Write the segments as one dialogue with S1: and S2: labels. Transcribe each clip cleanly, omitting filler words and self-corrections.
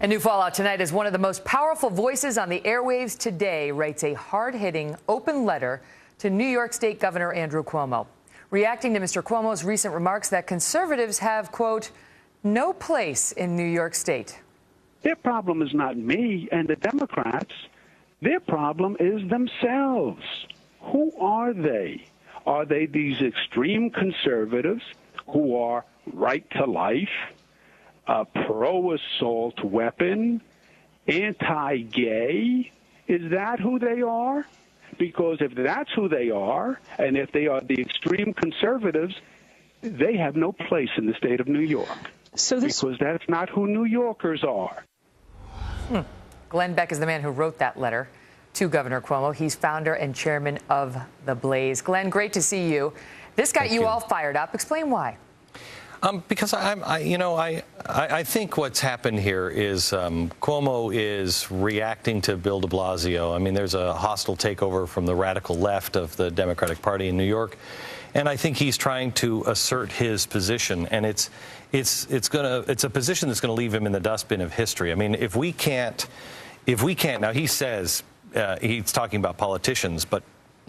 S1: A new fallout tonight as one of the most powerful voices on the airwaves today writes a hard-hitting, open letter to New York State Governor Andrew Cuomo, reacting to Mr. Cuomo's recent remarks that conservatives have, quote, no place in New York State.
S2: Their problem is not me and the Democrats. Their problem is themselves. Who are they? Are they these extreme conservatives who are right to life, pro-assault weapon, anti-gay? Is that who they are? Because if that's who they are, and if they are the extreme conservatives, they have no place in the state of New York. Because that's not who New Yorkers are.
S1: Glenn Beck is the man who wrote that letter to Governor Cuomo. He's founder and chairman of The Blaze. Glenn, great to see you. This got you all fired up. Explain why.
S3: Because I think what's happened here is Cuomo is reacting to Bill de Blasio. I mean, there's a hostile takeover from the radical left of the Democratic Party in New York, and I think he's trying to assert his position, and it's a position that's going to leave him in the dustbin of history. I mean, if we can't now, he says he's talking about politicians, but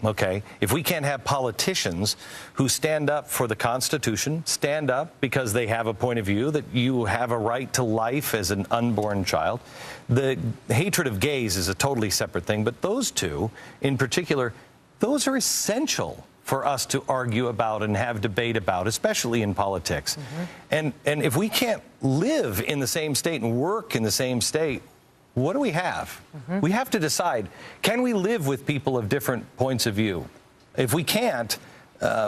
S3: okay, if we can't have politicians who stand up for the Constitution, stand up because they have a point of view that you have a right to life as an unborn child. The hatred of gays is a totally separate thing, but those two in particular, those are essential for us to argue about and have debate about, especially in politics. And if we can't live in the same state and work in the same state, what do we have? We have to decide, can we live with people of different points of view? If we can't,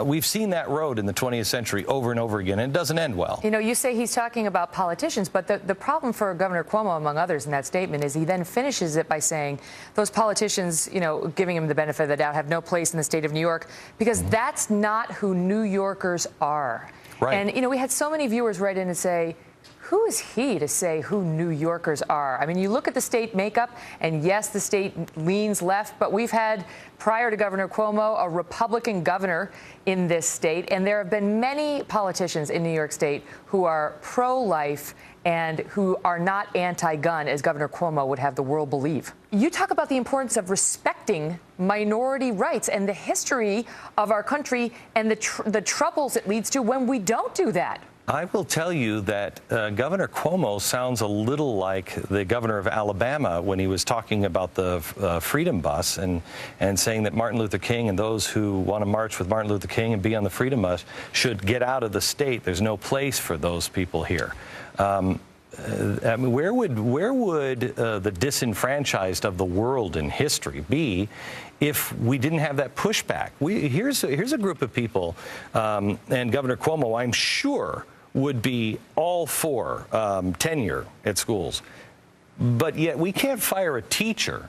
S3: we've seen that road in the 20th century over and over again, and it doesn't end well.
S1: You know, you say he's talking about politicians, but the problem for Governor Cuomo, among others, in that statement is he then finishes it by saying those politicians, you know, giving him the benefit of the doubt, have no place in the state of New York, because that's not who New Yorkers are.
S3: Right.
S1: And, you know, we had so many viewers write in and say, who is he to say who New Yorkers are? I mean, you look at the state makeup, and yes, the state leans left, but we've had, prior to Governor Cuomo, a Republican governor in this state, and there have been many politicians in New York State who are pro-life and who are not anti-gun, as Governor Cuomo would have the world believe. You talk about the importance of respecting minority rights and the history of our country and the troubles it leads to when we don't do that.
S3: I will tell you that Governor Cuomo sounds a little like the governor of Alabama when he was talking about the Freedom Bus and saying that Martin Luther King and those who want to march with Martin Luther King and be on the Freedom Bus should get out of the state. There's no place for those people here. I mean, where would the disenfranchised of the world in history be if we didn't have that pushback? Here's a group of people, and Governor Cuomo, I'm sure, would be all for tenure at schools. But yet we can't fire a teacher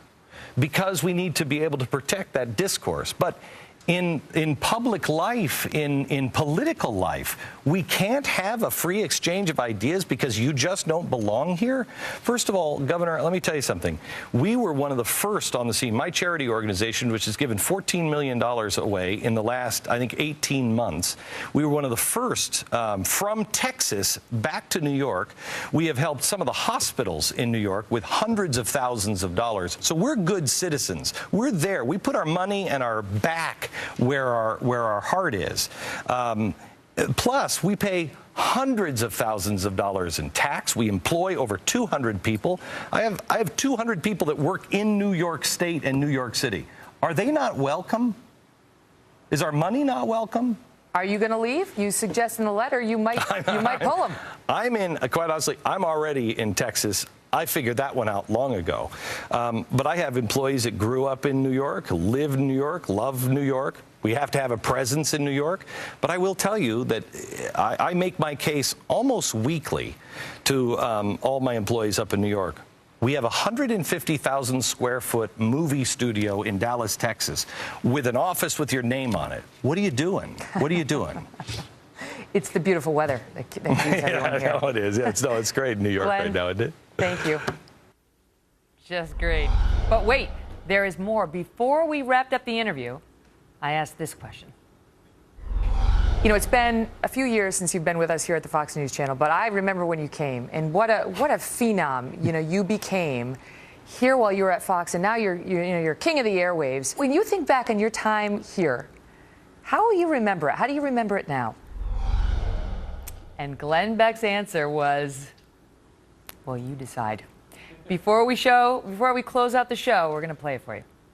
S3: because we need to be able to protect that discourse. But in public life, in political life, we can't have a free exchange of ideas because you just don't belong here. First of all, Governor, let me tell you something. We were one of the first on the scene. My charity organization, which has given $14 million away in the last, I think, 18 months, we were one of the first from Texas back to New York. We have helped some of the hospitals in New York with hundreds of thousands of dollars. So we're good citizens. We're there. We put our money and our back where our heart is. Plus, we pay hundreds of thousands of dollars in tax. We employ over 200 people. I have 200 people that work in New York State and New York City. Are they not welcome? Is our money not welcome?
S1: Are you going to leave? You suggest in the letter you might pull them.
S3: Quite honestly, I'm already in Texas. I figured that one out long ago. But I have employees that grew up in New York, live in New York, love New York. We have to have a presence in New York. But I will tell you that I make my case almost weekly to all my employees up in New York. We have a 150,000 square foot movie studio in Dallas, Texas, with an office with your name on it. What are you doing? What are you doing?
S1: It's the beautiful weather that keeps everyone here.
S3: No, it is. It's great in New York right now, isn't it?
S1: Thank you. Just great. But wait, there is more. Before we wrapped up the interview, I asked this question. You know, it's been a few years since you've been with us here at the Fox News Channel, but I remember when you came, and what a phenom, you know, you became here while you were at Fox, and now you're king of the airwaves. When you think back on your time here, how will you remember it? How do you remember it now? And Glenn Beck's answer was, well, you decide. Before we close out the show, we're going to play it for you.